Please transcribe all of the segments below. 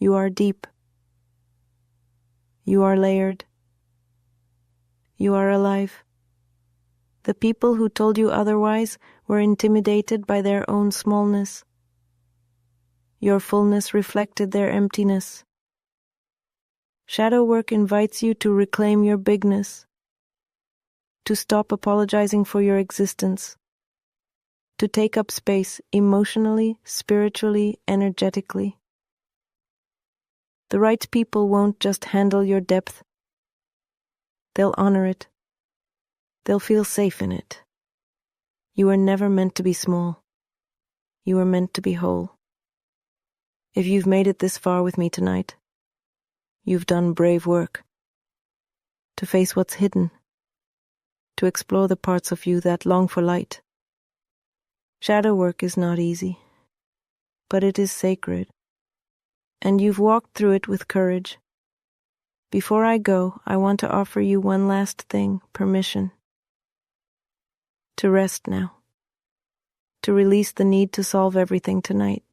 You are deep. You are layered. You are alive. The people who told you otherwise were intimidated by their own smallness. Your fullness reflected their emptiness. Shadow work invites you to reclaim your bigness, to stop apologizing for your existence, to take up space emotionally, spiritually, energetically. The right people won't just handle your depth. They'll honor it. They'll feel safe in it. You were never meant to be small. You were meant to be whole. If you've made it this far with me tonight, you've done brave work. To face what's hidden. To explore the parts of you that long for light. Shadow work is not easy, but it is sacred. And you've walked through it with courage. Before I go, I want to offer you one last thing, permission. To rest now. To release the need to solve everything tonight.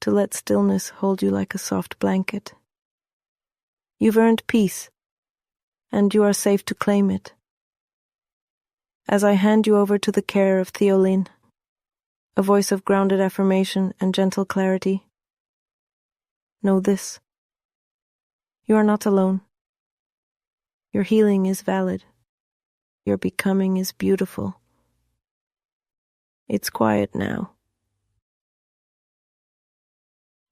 To let stillness hold you like a soft blanket. You've earned peace, and you are safe to claim it. As I hand you over to the care of Theolene, a voice of grounded affirmation and gentle clarity, know this. You are not alone. Your healing is valid. Your becoming is beautiful. It's quiet now.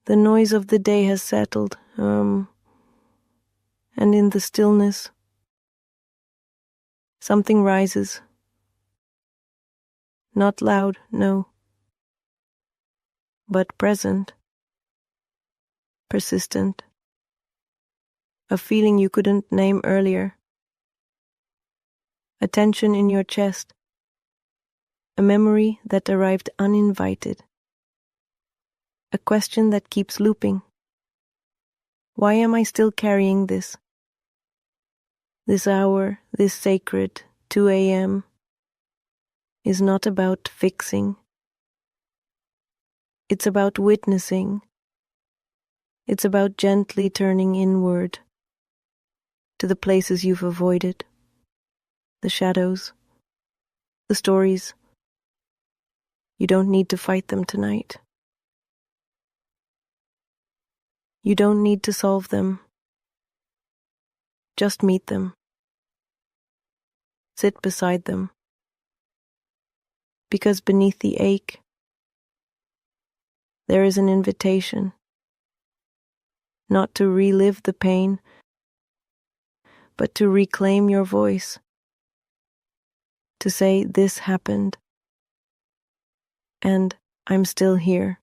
The noise of the day has settled, and in the stillness, something rises. Not loud, no, but present. Persistent, a feeling you couldn't name earlier, a tension in your chest, a memory that arrived uninvited, a question that keeps looping. Why am I still carrying this? This hour, this sacred 2 a.m. is not about fixing. It's about witnessing. It's about gently turning inward to the places you've avoided, the shadows, the stories. You don't need to fight them tonight. You don't need to solve them. Just meet them. Sit beside them. Because beneath the ache, there is an invitation. Not to relive the pain, but to reclaim your voice. To say, this happened, and I'm still here.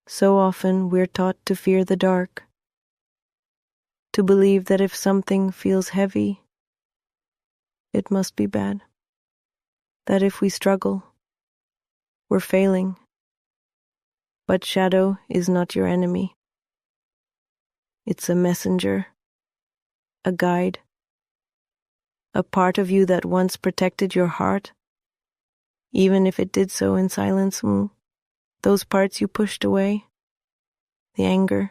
So often we're taught to fear the dark, to believe that if something feels heavy, it must be bad. That if we struggle, we're failing. But shadow is not your enemy. It's a messenger, a guide, a part of you that once protected your heart, even if it did so in silence. Those parts you pushed away, the anger,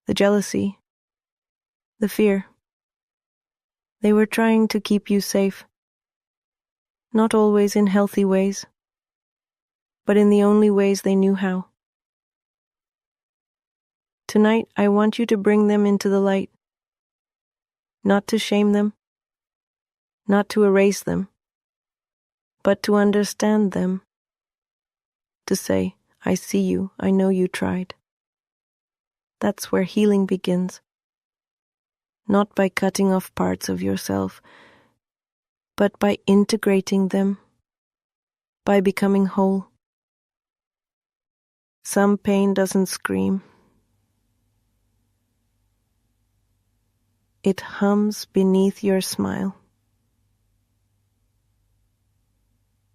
the jealousy, the fear. They were trying to keep you safe, not always in healthy ways, but in the only ways they knew how. Tonight, I want you to bring them into the light, not to shame them, not to erase them, but to understand them, to say, I see you, I know you tried. That's where healing begins, not by cutting off parts of yourself, but by integrating them, by becoming whole. Some pain doesn't scream. It hums beneath your smile.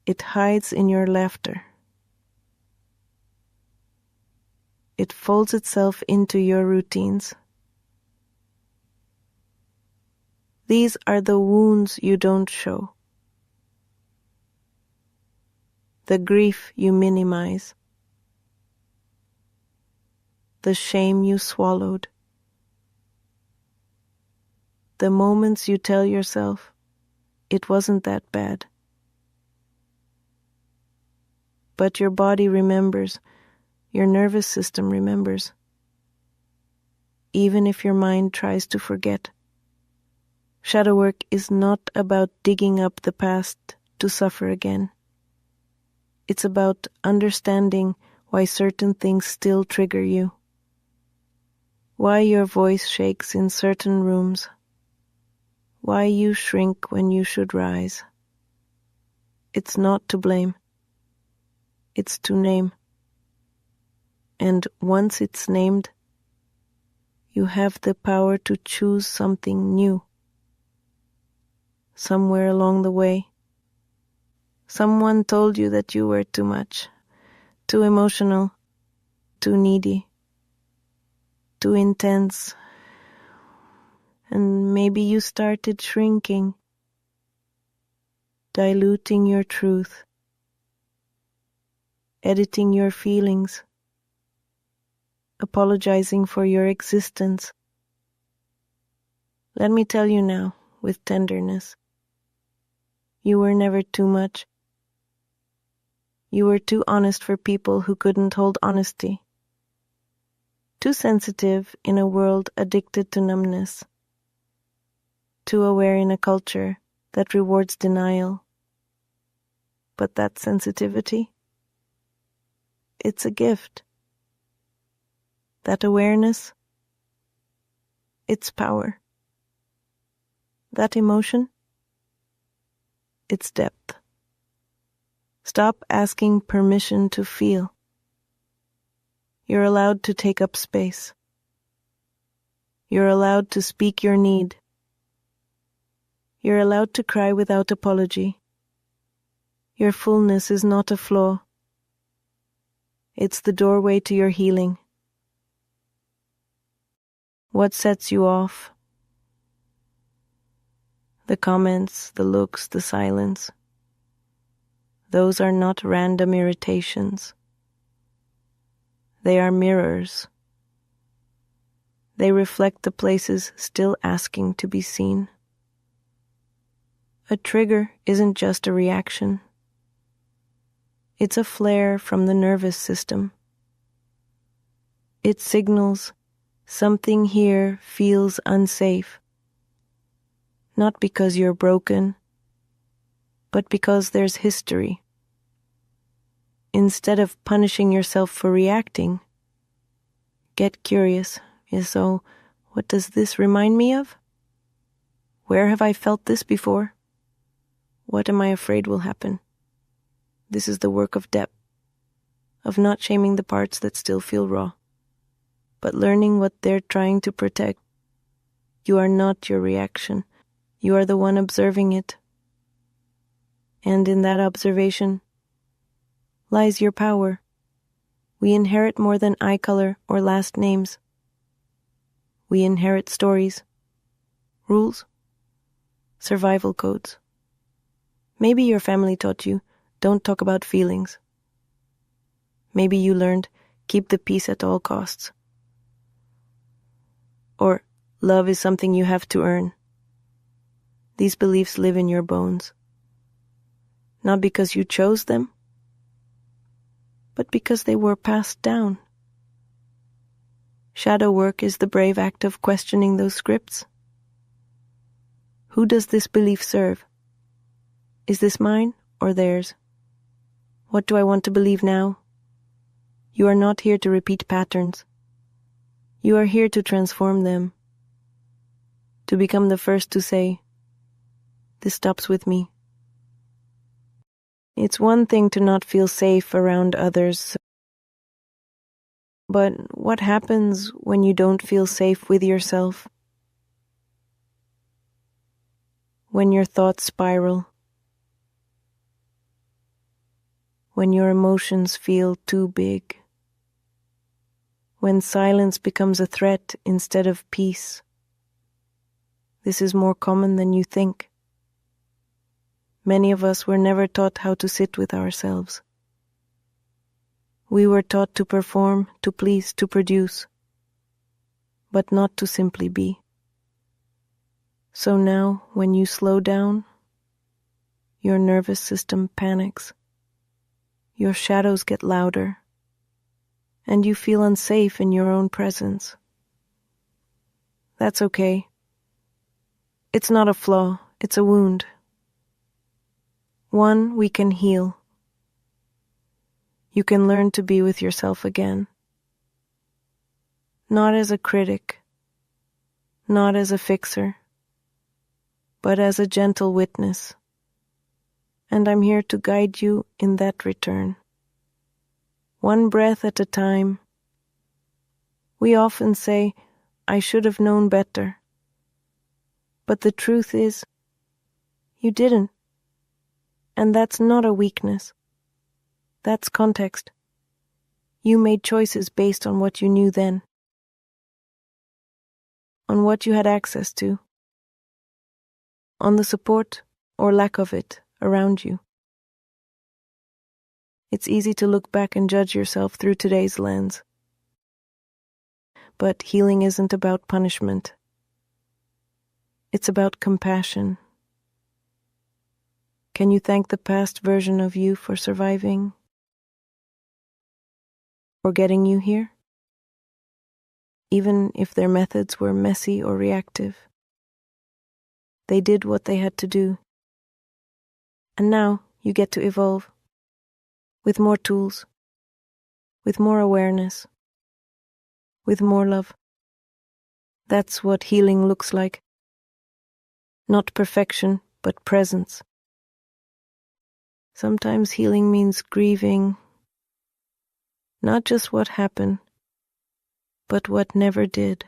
It hides in your laughter. It folds itself into your routines. These are the wounds you don't show, the grief you minimize, the shame you swallowed, the moments you tell yourself it wasn't that bad. But your body remembers, your nervous system remembers, even if your mind tries to forget. Shadow work is not about digging up the past to suffer again. It's about understanding why certain things still trigger you, why your voice shakes in certain rooms, why you shrink when you should rise. It's not to blame. It's to name. And once it's named, you have the power to choose something new. Somewhere along the way, someone told you that you were too much, too emotional, too needy, too intense, and maybe you started shrinking, diluting your truth, editing your feelings, apologizing for your existence. Let me tell you now, with tenderness, you were never too much. You were too honest for people who couldn't hold honesty. Too sensitive in a world addicted to numbness. Too aware in a culture that rewards denial. But that sensitivity, it's a gift. That awareness, it's power. That emotion, it's depth. Stop asking permission to feel. You're allowed to take up space. You're allowed to speak your need. You're allowed to cry without apology. Your fullness is not a flaw. It's the doorway to your healing. What sets you off? The comments, the looks, the silence. Those are not random irritations. They are mirrors. They reflect the places still asking to be seen. A trigger isn't just a reaction. It's a flare from the nervous system. It signals something here feels unsafe. Not because you're broken, but because there's history. Instead of punishing yourself for reacting, get curious. So, what does this remind me of? Where have I felt this before? What am I afraid will happen? This is the work of depth, of not shaming the parts that still feel raw, but learning what they're trying to protect. You are not your reaction. You are the one observing it. And in that observation lies your power. We inherit more than eye color or last names. We inherit stories, rules, survival codes. Maybe your family taught you, don't talk about feelings. Maybe you learned, keep the peace at all costs. Or, love is something you have to earn. These beliefs live in your bones. Not because you chose them, but because they were passed down. Shadow work is the brave act of questioning those scripts. Who does this belief serve? Is this mine or theirs? What do I want to believe now? You are not here to repeat patterns. You are here to transform them. To become the first to say, this stops with me. It's one thing to not feel safe around others. But what happens when you don't feel safe with yourself? When your thoughts spiral? When your emotions feel too big? When silence becomes a threat instead of peace? This is more common than you think. Many of us were never taught how to sit with ourselves. We were taught to perform, to please, to produce. but not to simply be. So now, when you slow down, your nervous system panics, your shadows get louder, and you feel unsafe in your own presence. That's okay. It's not a flaw, it's a wound. One we can heal. You can learn to be with yourself again. Not as a critic, not as a fixer, but as a gentle witness. And I'm here to guide you in that return. One breath at a time. We often say, I should have known better. But the truth is, you didn't. And that's not a weakness. That's context. You made choices based on what you knew then, on what you had access to, on the support or lack of it around you. It's easy to look back and judge yourself through today's lens. But healing isn't about punishment. It's about compassion. Can you thank the past version of you for surviving? For getting you here? Even if their methods were messy or reactive. They did what they had to do. And now you get to evolve. With more tools. With more awareness. With more love. That's what healing looks like. Not perfection, but presence. Sometimes healing means grieving not just what happened, but what never did.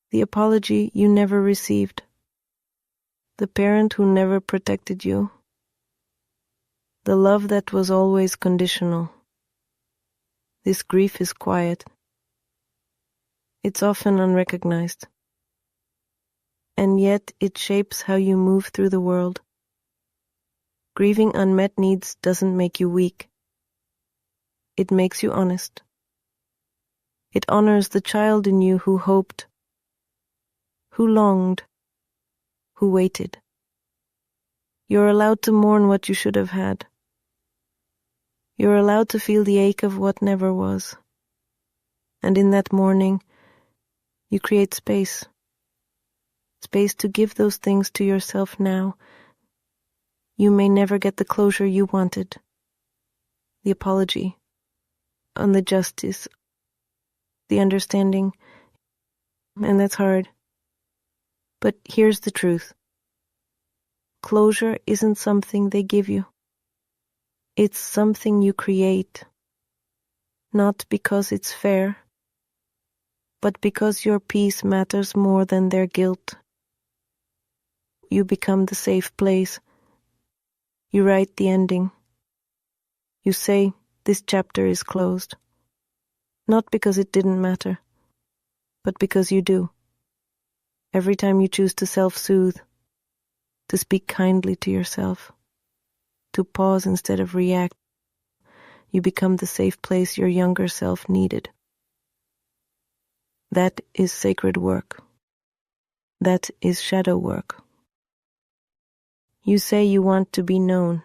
The apology you never received. The parent who never protected you. The love that was always conditional. This grief is quiet. It's often unrecognized. And yet it shapes how you move through the world. Grieving unmet needs doesn't make you weak. It makes you honest. It honors the child in you who hoped, who longed, who waited. You're allowed to mourn what you should have had. You're allowed to feel the ache of what never was. And in that mourning, you create space. Space to give those things to yourself now. You may never get the closure you wanted. The apology. On the justice. The understanding. And that's hard. But here's the truth. Closure isn't something they give you. It's something you create. Not because it's fair, but because your peace matters more than their guilt. You become the safe place. You write the ending. You say, this chapter is closed. Not because it didn't matter, but because you do. Every time you choose to self-soothe, to speak kindly to yourself, to pause instead of react, you become the safe place your younger self needed. That is sacred work. That is shadow work. You say you want to be known,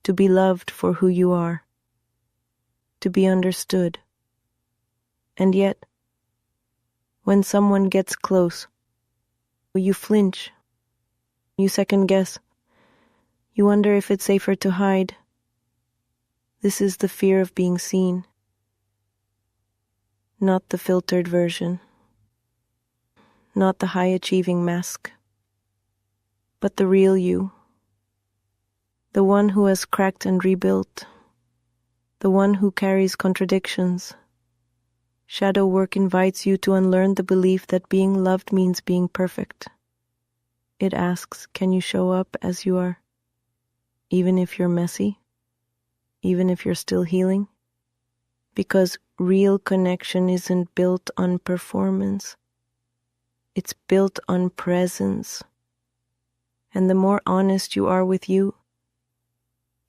to be loved for who you are, to be understood. And yet, when someone gets close, you flinch, you second guess, you wonder if it's safer to hide. This is the fear of being seen, not the filtered version, not the high-achieving mask, but the real you, the one who has cracked and rebuilt, the one who carries contradictions. Shadow work invites you to unlearn the belief that being loved means being perfect. It asks, can you show up as you are, even if you're messy, even if you're still healing? Because real connection isn't built on performance. It's built on presence. And the more honest you are with you,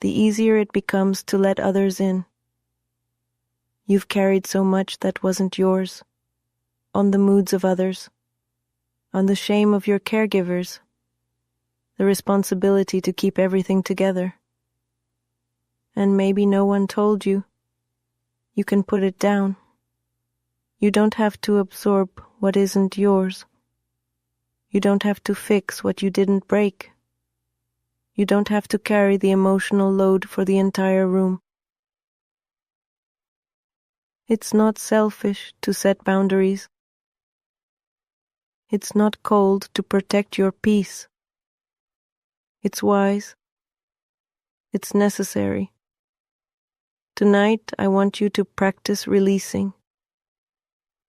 the easier it becomes to let others in. You've carried so much that wasn't yours, on the moods of others, on the shame of your caregivers, the responsibility to keep everything together. And maybe no one told you. You can put it down. You don't have to absorb what isn't yours. You don't have to fix what you didn't break. You don't have to carry the emotional load for the entire room. It's not selfish to set boundaries. It's not cold to protect your peace. It's wise. It's necessary. Tonight, I want you to practice releasing.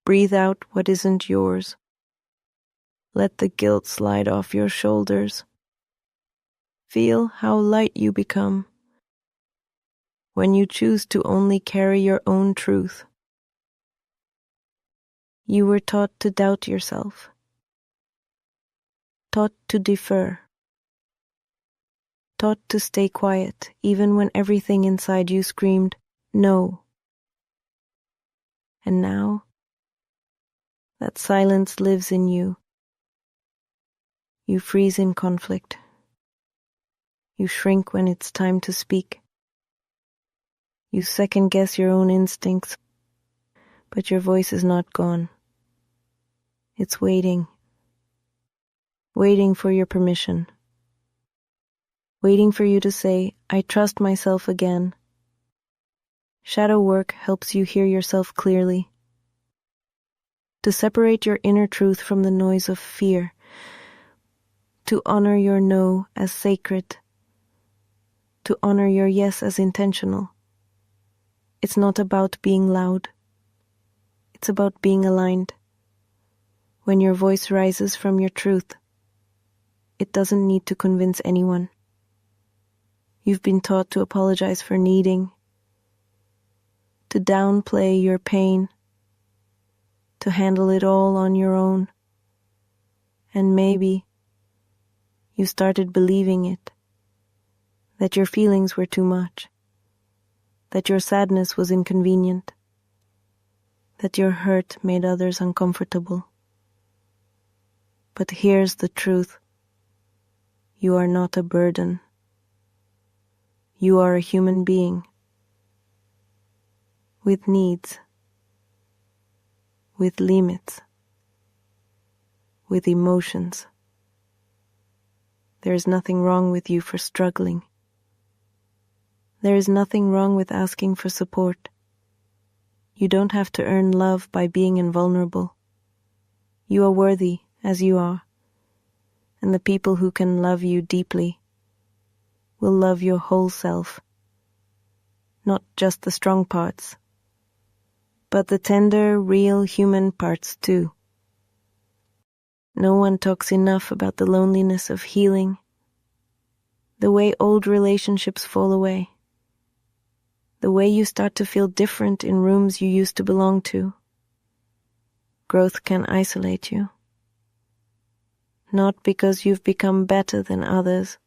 Breathe out what isn't yours. Let the guilt slide off your shoulders. Feel how light you become when you choose to only carry your own truth. You were taught to doubt yourself, taught to defer, taught to stay quiet even when everything inside you screamed, no. And now, that silence lives in you. You freeze in conflict. You shrink when it's time to speak. You second-guess your own instincts, but your voice is not gone. It's waiting for your permission, waiting for you to say, I trust myself again. Shadow work helps you hear yourself clearly, to separate your inner truth from the noise of fear, to honor your no as sacred, to honor your yes as intentional. It's not about being loud. It's about being aligned. When your voice rises from your truth, it doesn't need to convince anyone. You've been taught to apologize for needing, to downplay your pain, to handle it all on your own. And maybe you started believing it, that your feelings were too much, that your sadness was inconvenient, that your hurt made others uncomfortable. But here's the truth. You are not a burden. You are a human being with needs, with limits, with emotions. There is nothing wrong with you for struggling. There is nothing wrong with asking for support. You don't have to earn love by being invulnerable. You are worthy as you are, and the people who can love you deeply will love your whole self, not just the strong parts, but the tender, real human parts too. No one talks enough about the loneliness of healing, the way old relationships fall away, the way you start to feel different in rooms you used to belong to. Growth can isolate you. Not because you've become better than others,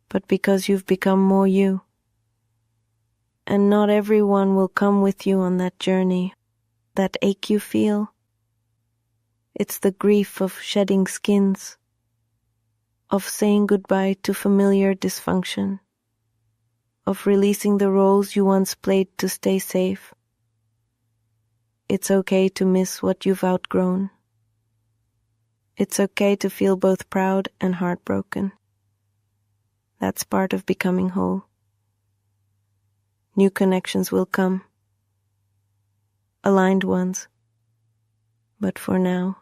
but because you've become more you. And not everyone will come with you on that journey, that ache you feel. It's the grief of shedding skins, of saying goodbye to familiar dysfunction, of releasing the roles you once played to stay safe. It's okay to miss what you've outgrown. It's okay to feel both proud and heartbroken. That's part of becoming whole. New connections will come, aligned ones. But for now,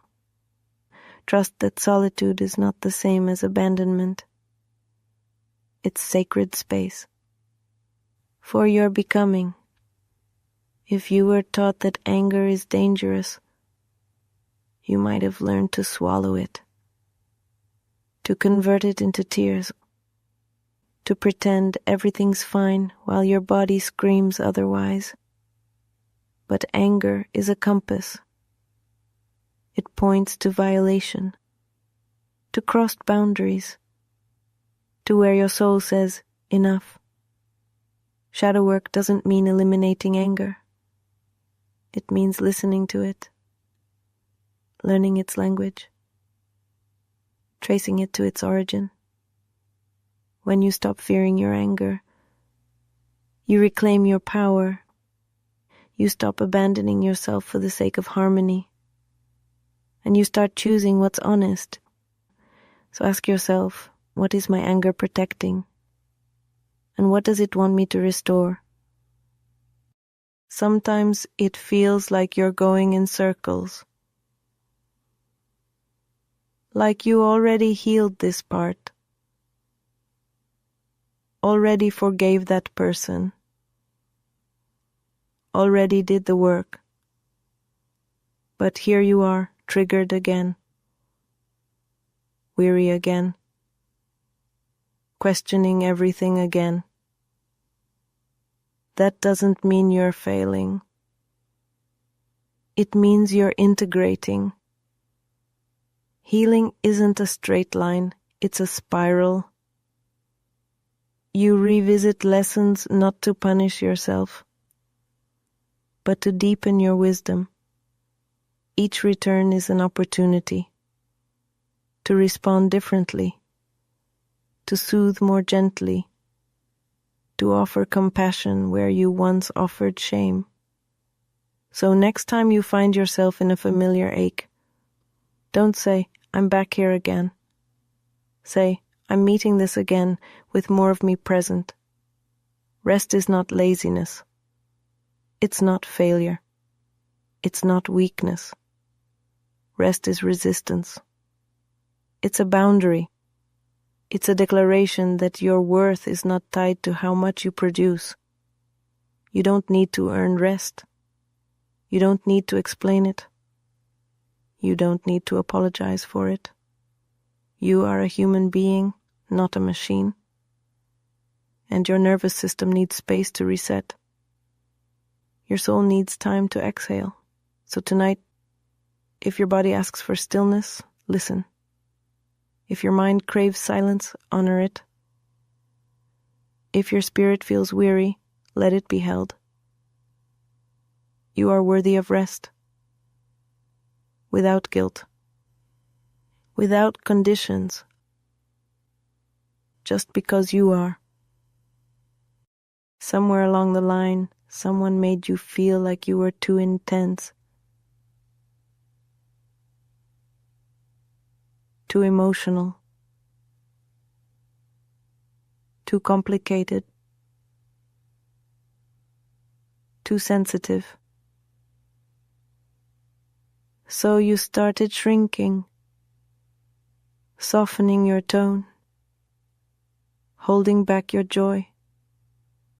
trust that solitude is not the same as abandonment. It's sacred space. For your becoming, if you were taught that anger is dangerous, you might have learned to swallow it, to convert it into tears, to pretend everything's fine while your body screams otherwise. But anger is a compass. It points to violation, to crossed boundaries, to where your soul says, enough. Shadow work doesn't mean eliminating anger. It means listening to it, learning its language, tracing it to its origin. When you stop fearing your anger, you reclaim your power. You stop abandoning yourself for the sake of harmony, and you start choosing what's honest. So ask yourself, what is my anger protecting? And what does it want me to restore? Sometimes it feels like you're going in circles, like you already healed this part, already forgave that person, already did the work. But here you are, triggered again, weary again, questioning everything again. That doesn't mean you're failing. It means you're integrating. Healing isn't a straight line, it's a spiral. You revisit lessons not to punish yourself, but to deepen your wisdom. Each return is an opportunity to respond differently, to soothe more gently, to offer compassion where you once offered shame. So next time you find yourself in a familiar ache, don't say, I'm back here again. Say, I'm meeting this again with more of me present. Rest is not laziness. It's not failure. It's not weakness. Rest is resistance. It's a boundary. It's a declaration that your worth is not tied to how much you produce. You don't need to earn rest. You don't need to explain it. You don't need to apologize for it. You are a human being, not a machine. And your nervous system needs space to reset. Your soul needs time to exhale. So tonight, if your body asks for stillness, listen. If your mind craves silence, honor it. If your spirit feels weary, let it be held. You are worthy of rest. Without guilt. Without conditions. Just because you are. Somewhere along the line, someone made you feel like you were too intense, too emotional, too complicated, too sensitive. So you started shrinking, softening your tone, holding back your joy.